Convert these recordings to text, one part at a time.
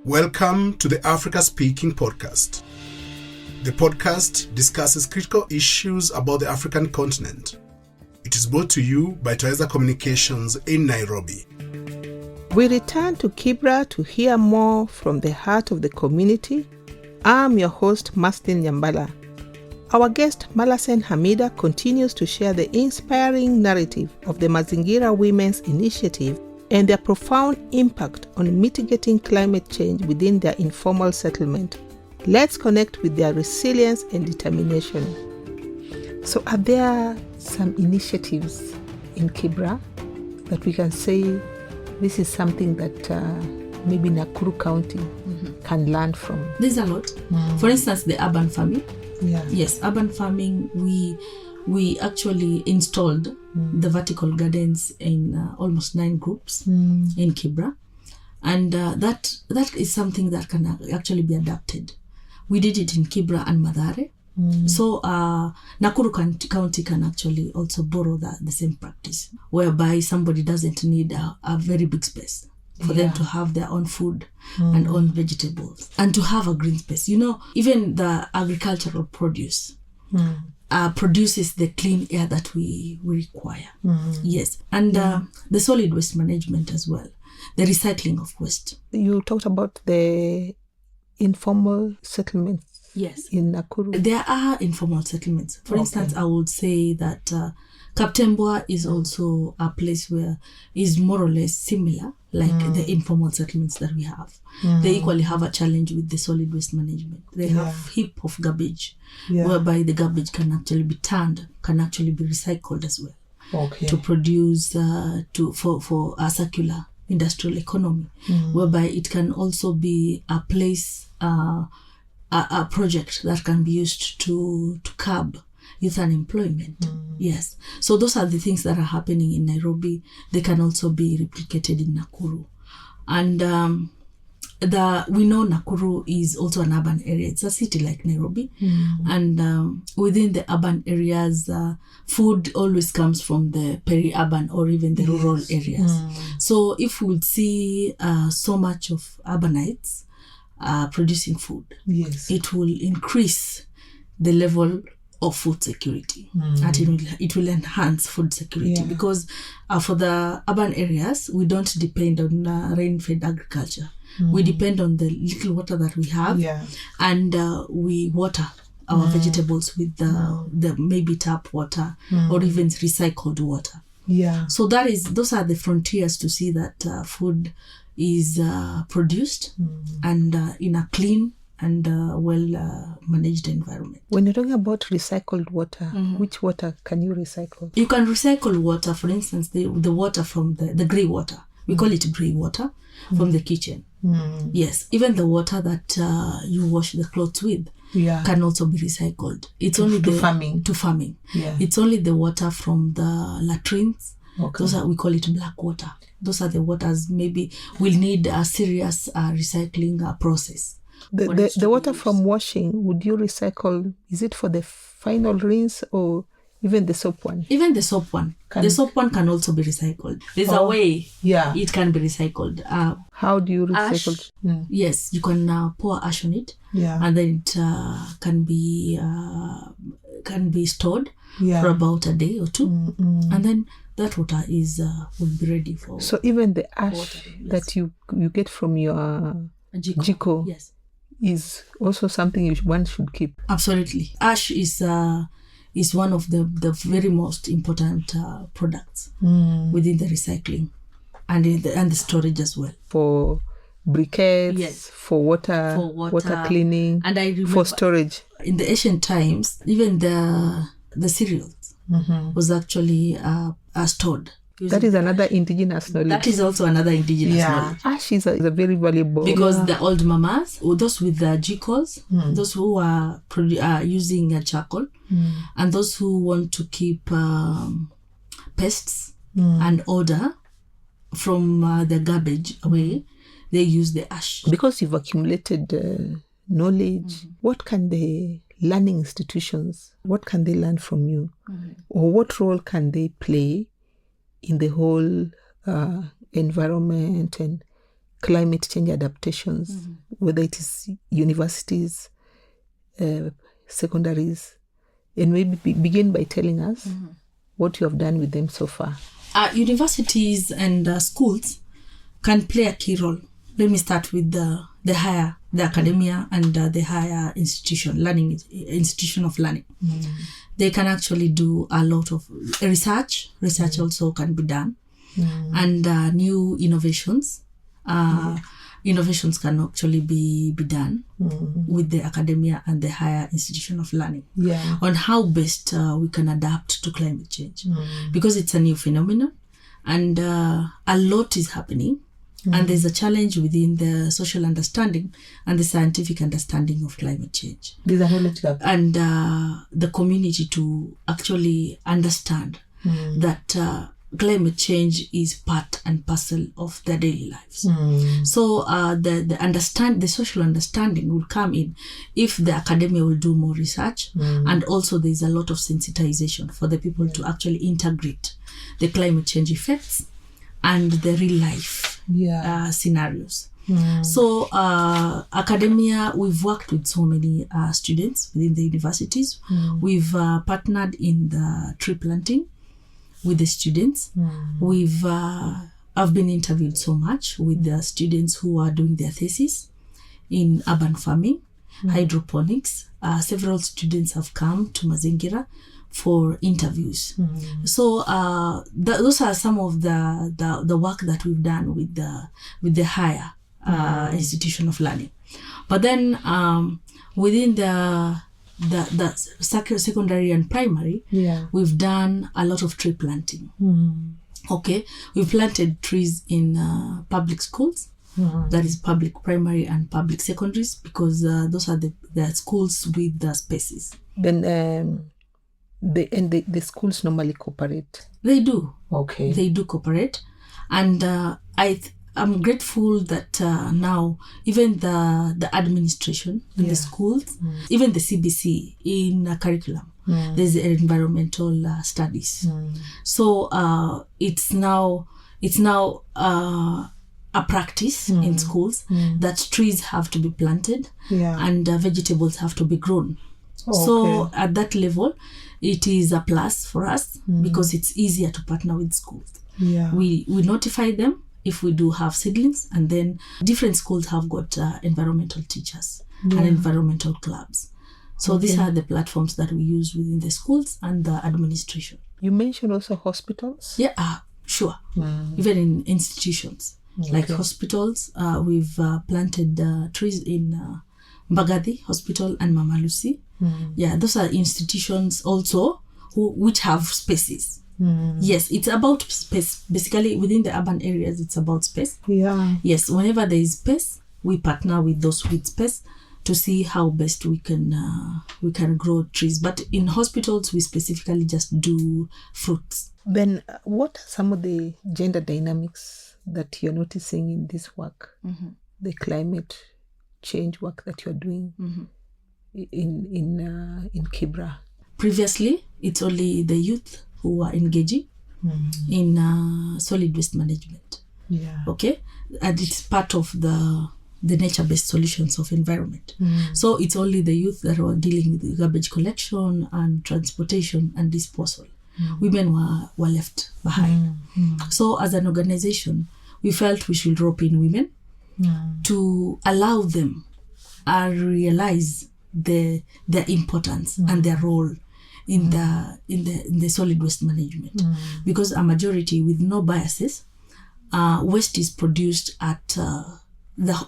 Welcome to the Africa Speaking Podcast. The podcast discusses critical issues about the African continent. It is brought to you by Toyeza Communications in Nairobi. We return to Kibera to hear more from the heart of the community. I'm your host, Mastin Nyambala. Our guest, Malassen Hamida, continues to share the inspiring narrative of the Mazingira Women's Initiative and their profound impact on mitigating climate change within their informal settlement. Let's connect with their resilience and determination. So are there some initiatives in Kibera that we can say this is something that maybe Nakuru County can learn from? There's a lot. For instance, the urban farming. Yeah. Yes, urban farming, we actually installed the vertical gardens in almost 9 groups in Kibera. And that is something that can actually be adapted. We did it in Kibera and Mathare. So Nakuru County can actually also borrow the same practice, whereby somebody doesn't need a very big space for them to have their own food and own vegetables and to have a green space. You know, even the agricultural produce produces the clean air that we require. Yes. And the solid waste management as well, the recycling of waste. You talked about the informal settlements. Yes. In Nakuru. There are informal settlements. For instance, I would say that Kaptembwa is also a place where is more or less similar, like the informal settlements that we have. They equally have a challenge with the solid waste management. They have heap of garbage, whereby the garbage can actually be turned, can actually be recycled as well, to produce for a circular industrial economy, whereby it can also be a place, a project that can be used to curb youth unemployment. Yes. So those are the things that are happening in Nairobi. They can also be replicated in Nakuru. And we know Nakuru is also an urban area. It's a city like Nairobi. And within the urban areas, food always comes from the peri-urban or even the rural areas. So if we would see so much of urbanites producing food, it will increase the level of food security, and it will enhance food security because for the urban areas we don't depend on rain-fed agriculture. We depend on the little water that we have, and we water our vegetables with the maybe tap water or even recycled water. So those are the frontiers to see that food is produced and in a clean and well-managed environment. When you're talking about recycled water, which water can you recycle? You can recycle water, for instance, the water from the grey water. We call it grey water from the kitchen. Yes, even the water that you wash the clothes with can also be recycled. It's only to farming. It's only the water from the latrines. Those we call it black water. Those are the waters maybe will need a serious recycling process. The water from washing, would you recycle? Is it for the final rinse or even the soap one? Even the soap one. The soap one can also be recycled. There's a way it can be recycled. How do you recycle? Ash, yes, you can pour ash on it, and then it can be stored for about a day or two, and then that water will be ready for. So even the ash that you get from your jiko, is also something one should keep. Absolutely. Ash is one of the very most important products within the recycling and the storage as well. For briquettes, for water cleaning, and I remember for storage. In the ancient times, even the cereals was actually stored. That is another indigenous knowledge. That is also another indigenous knowledge. Ash is a very valuable. Because the old mamas, or those with the jikos, those who are using charcoal, and those who want to keep pests and odor from the garbage away, they use the ash. Because you've accumulated knowledge, what can the learning institutions, what can they learn from you? Or what role can they play in the whole environment and climate change adaptations, whether it is universities, secondaries, and maybe begin by telling us what you have done with them so far. Universities and schools can play a key role. Let me start with the academia and the higher institution of learning. They can actually do a lot of research. Research also can be done. And new innovations. Innovations can actually be done with the academia and the higher institution of learning on how best we can adapt to climate change. Because it's a new phenomenon and a lot is happening. And there's a challenge within the social understanding and the scientific understanding of climate change. There's a knowledge gap. And the community to actually understand that climate change is part and parcel of their daily lives. So the social understanding will come in if the academia will do more research, and also there's a lot of sensitization for the people to actually integrate the climate change effects and the real life scenarios. So academia, we've worked with so many students within the universities. We've partnered in the tree planting with the students. I've been interviewed so much with the students who are doing their thesis in urban farming, hydroponics. Several students have come to Mazingira for interviews. So those are some of the work that we've done with the higher institution of learning. But then within the secondary and primary, we've done a lot of tree planting. Okay, we planted trees in public schools, that is public primary and public secondaries, because those are the schools with the spaces. Then the schools normally cooperate. They do. Okay. They do cooperate, and I'm grateful that now even the administration in the schools, even the CBC in curriculum, there's environmental studies. So it's now a practice in schools that trees have to be planted and vegetables have to be grown. So at that level, it is a plus for us because it's easier to partner with schools. We notify them if we do have seedlings, and then different schools have got environmental teachers and environmental clubs. So these are the platforms that we use within the schools and the administration. You mentioned also hospitals? Yeah, sure. Even in institutions like hospitals, we've planted trees in Mbagathi Hospital and Mama Lucy. Yeah, those are institutions also which have spaces. Yes, it's about space. Basically, within the urban areas, it's about space. Yes, whenever there is space, we partner with those with space to see how best we can grow trees. But in hospitals, we specifically just do fruits. Then, what are some of the gender dynamics that you're noticing in this work, the climate change work that you're doing in Kibera? Previously, it's only the youth who are engaging in solid waste management. Okay, and it's part of the nature-based solutions of environment. So it's only the youth that are dealing with garbage collection and transportation and disposal. Women were left behind. So as an organization, we felt we should rope in women to allow them realize their importance and their role in the solid waste management, because a majority with no biases, waste is produced at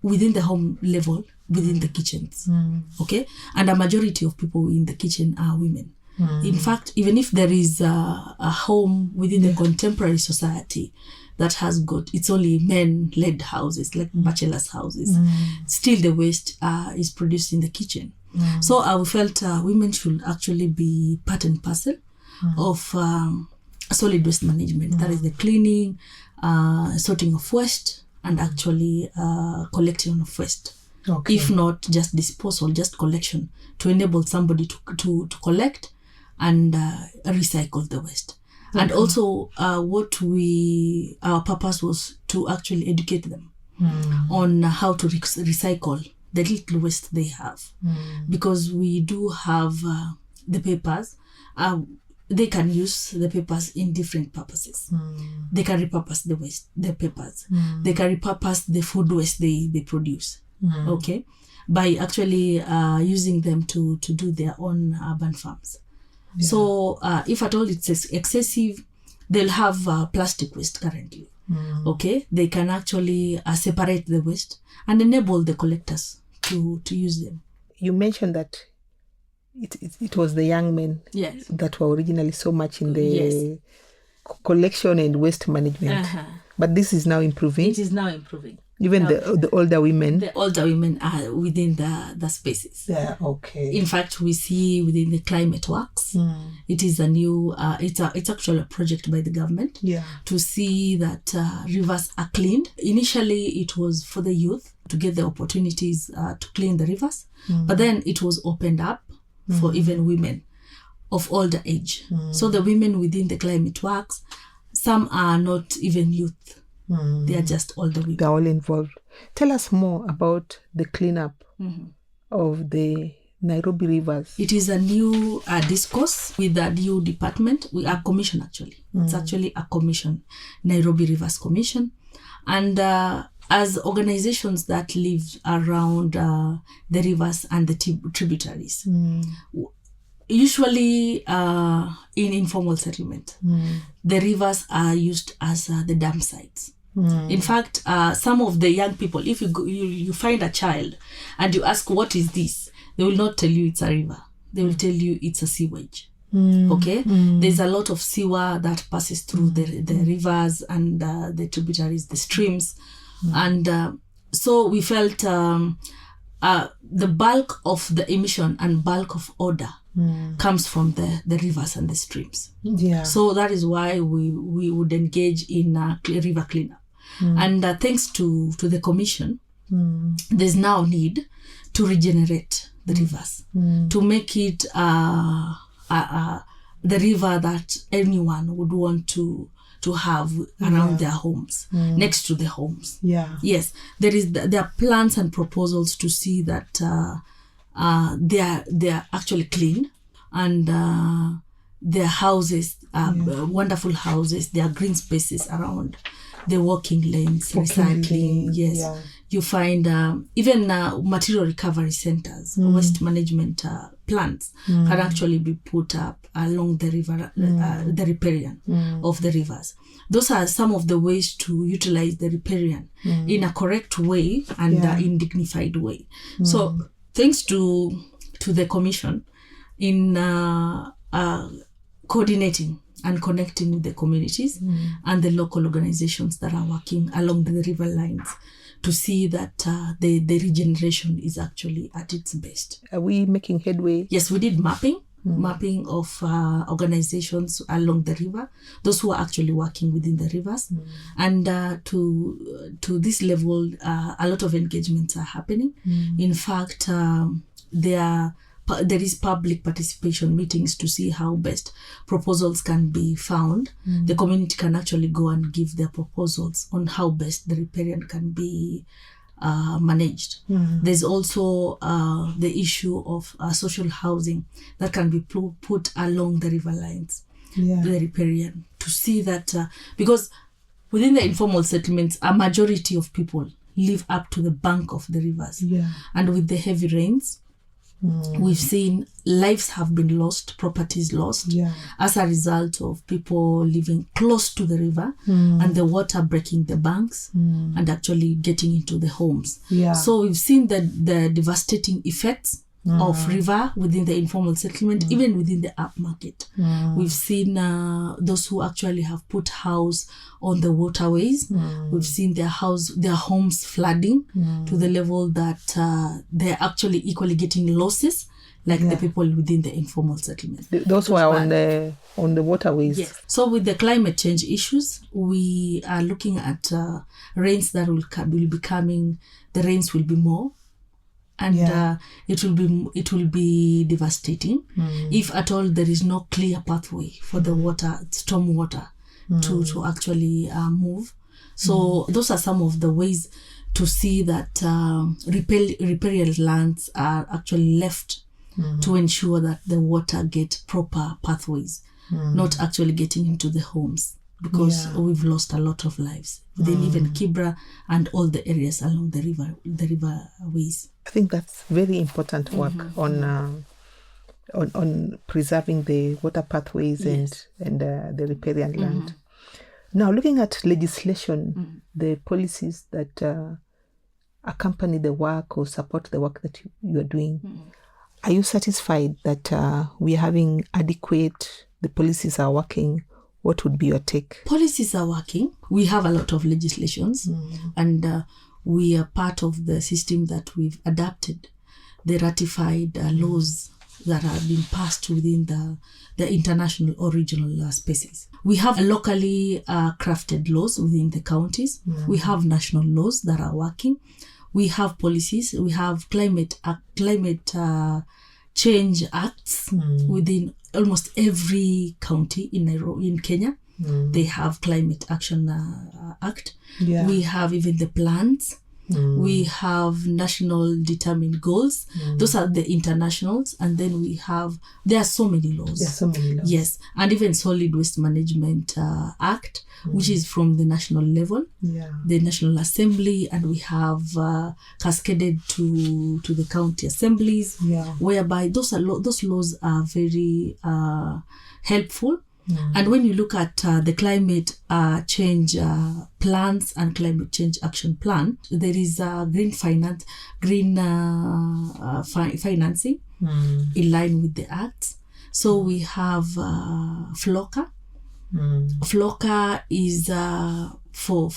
within the home level, within the kitchens. Okay, and a majority of people in the kitchen are women. In fact, even if there is a home within the contemporary society that has got, it's only men-led houses, like bachelors' houses, still the waste is produced in the kitchen. So I felt women should actually be part and parcel of solid waste management. That is the cleaning, sorting of waste, and actually collection of waste. If not just disposal, just collection, to enable somebody to collect and recycle the waste. And also our purpose was to actually educate them on how to recycle the little waste they have. Because we do have the papers. They can use the papers in different purposes. They can repurpose the papers. They can repurpose the food waste they produce. Okay, by actually using them to do their own urban farms. So if at all it's excessive, they'll have plastic waste currently. Okay, they can actually separate the waste and enable the collectors to use them. You mentioned that it was the young men that were originally so much in the collection and waste management. But this is now improving. It is now improving. Even now, the older women. The older women are within the spaces. Yeah, okay. In fact, we see within the climate works, it is a new, it's actually a project by the government to see that rivers are cleaned. Initially, it was for the youth to get the opportunities to clean the rivers. But then it was opened up for even women of older age. So the women within the climate works, some are not even youth. They are just older women. They're all involved. Tell us more about the cleanup of the Nairobi rivers. It is a new discourse with a new department. We are commission actually. It's actually a commission, Nairobi Rivers Commission. And as organizations that live around the rivers and the tributaries, usually in informal settlement, the rivers are used as the dam sites. In fact, some of the young people, if you find a child and you ask what is this, they will not tell you it's a river. They will tell you it's a sewage. Okay, there's a lot of sewer that passes through the rivers and the tributaries, the streams, and so we felt the bulk of the emission and bulk of odor comes from the rivers and the streams. So that is why we would engage in river cleanup. And thanks to the commission, there's now need to regenerate the rivers, to make it the river that anyone would want to have around their homes, next to the homes. Yes, there are plans and proposals to see that they are actually clean, and their houses are wonderful houses. There are green spaces around the walking lanes, recycling. Yes, you find even material recovery centers, waste management plants can actually be put up along the river, the riparian of the rivers. Those are some of the ways to utilize the riparian in a correct way and in dignified way. So thanks to the commission in coordinating and connecting with the communities and the local organizations that are working along the river lines to see that the regeneration is actually at its best. Are we making headway? Yes, we did mapping of organizations along the river, those who are actually working within the rivers. And to this level, a lot of engagements are happening. In fact, there is public participation meetings to see how best proposals can be found. The community can actually go and give their proposals on how best the riparian can be managed. There's also the issue of social housing that can be put along the river lines, the riparian, to see that because within the informal settlements, a majority of people live up to the bank of the rivers. And with the heavy rains, we've seen lives have been lost, properties lost as a result of people living close to the river and the water breaking the banks and actually getting into the homes. So we've seen the devastating effects of river within the informal settlement, even within the upmarket. We've seen those who actually have put house on the waterways. We've seen their homes flooding to the level that they're actually equally getting losses, like the people within the informal settlement. Those who are on the waterways. Yes. So with the climate change issues, we are looking at rains that will be coming. The rains will be more. And it will be devastating if at all there is no clear pathway for the storm water to actually move. So those are some of the ways to see that riparian lands are actually left to ensure that the water get proper pathways, not actually getting into the homes, because we've lost a lot of lives within even Kibera and all the areas along the riverways. I think that's very important work on preserving the water pathways and the riparian land. Now, looking at legislation, the policies that accompany the work or support the work that you are doing, are you satisfied that we are having adequate, the policies are working? What would be your take? Policies are working. We have a lot of legislations, and we are part of the system that we've adapted, the ratified laws that have been passed within the international or regional spaces. We have locally crafted laws within the counties. We have national laws that are working. We have policies. We have climate change acts within almost every county in Kenya. They have Climate Action Act. We have even the plans. We have national determined goals. Those are the internationals. And then there are so many laws. Yes. And even Solid Waste Management Act, which is from the national level, the National Assembly, and we have cascaded to the county assemblies, whereby those laws are very helpful. And when you look at the climate change plans and climate change action plan, there is green financing in line with the acts. So we have FLOCA. FLOCA is for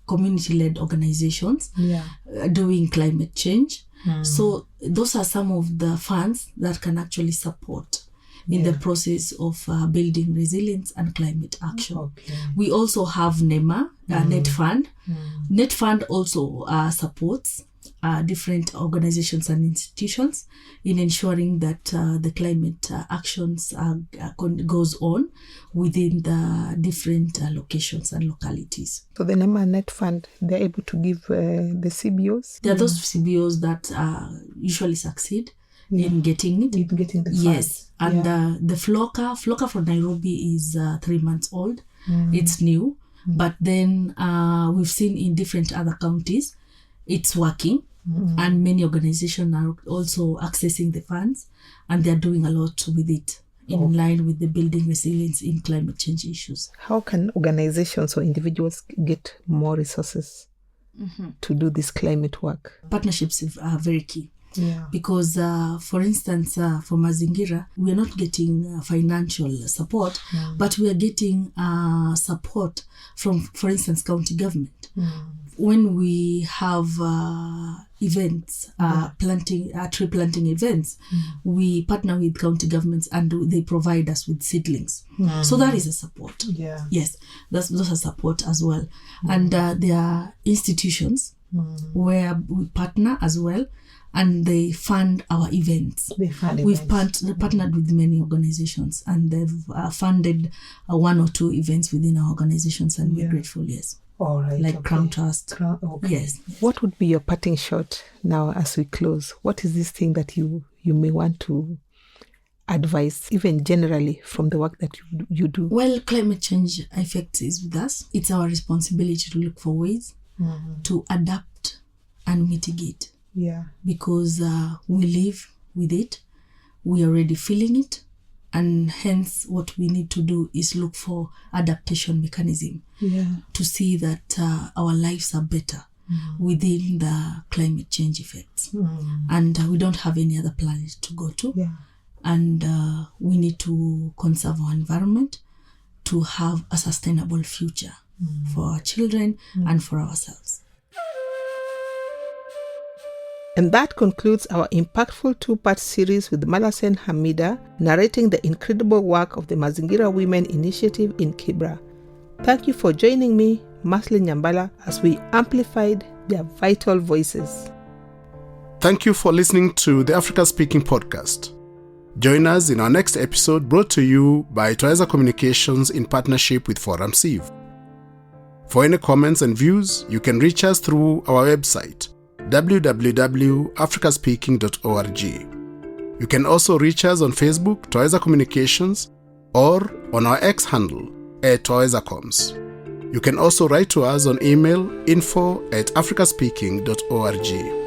community-led organizations doing climate change. So those are some of the funds that can actually support in the process of building resilience and climate action. We also have NEMA, Net Fund. Net Fund also supports different organizations and institutions in ensuring that the climate actions goes on within the different locations and localities. So the NEMA Net Fund, they're able to give the CBOs? There are those CBOs that usually succeed in getting it. In getting the funds. Yes. And the FLOCA for Nairobi is 3 months old. It's new. But then we've seen in different other counties, it's working. And many organizations are also accessing the funds, and they're doing a lot with it in line with the building resilience in climate change issues. How can organizations or individuals get more resources to do this climate work? Partnerships are very key. Because, for instance, for Mazingira, we are not getting financial support, but we are getting support from, for instance, county government. When we have events, tree planting events, we partner with county governments and they provide us with seedlings. So that is a support. Yes, those are support as well. And there are institutions where we partner as well, and they fund our events. We've partnered with many organizations, and they've funded 1 or 2 events within our organizations, and we're grateful, yes. All right. Like Crown Trust. Yes. What would be your parting shot now as we close? What is this thing that you may want to advise, even generally, from the work that you do? Well, climate change effects is with us. It's our responsibility to look for ways to adapt and mitigate. Because we live with it, we are already feeling it, and hence what we need to do is look for adaptation mechanism to see that our lives are better within the climate change effects. And we don't have any other planet to go to. And we need to conserve our environment to have a sustainable future for our children and for ourselves. And that concludes our impactful 2-part series with Malassen Hamida, narrating the incredible work of the Mazingira Women Initiative in Kibera. Thank you for joining me, Masli Nyambala, as we amplified their vital voices. Thank you for listening to the Africa Speaking Podcast. Join us in our next episode, brought to you by Twaiza Communications in partnership with Forum Sieve. For any comments and views, you can reach us through our website, www.africaspeaking.org. You can also reach us on Facebook, Twaweza Communications, or on our X handle, @TwawezaComs. You can also write to us on email, info@africaspeaking.org.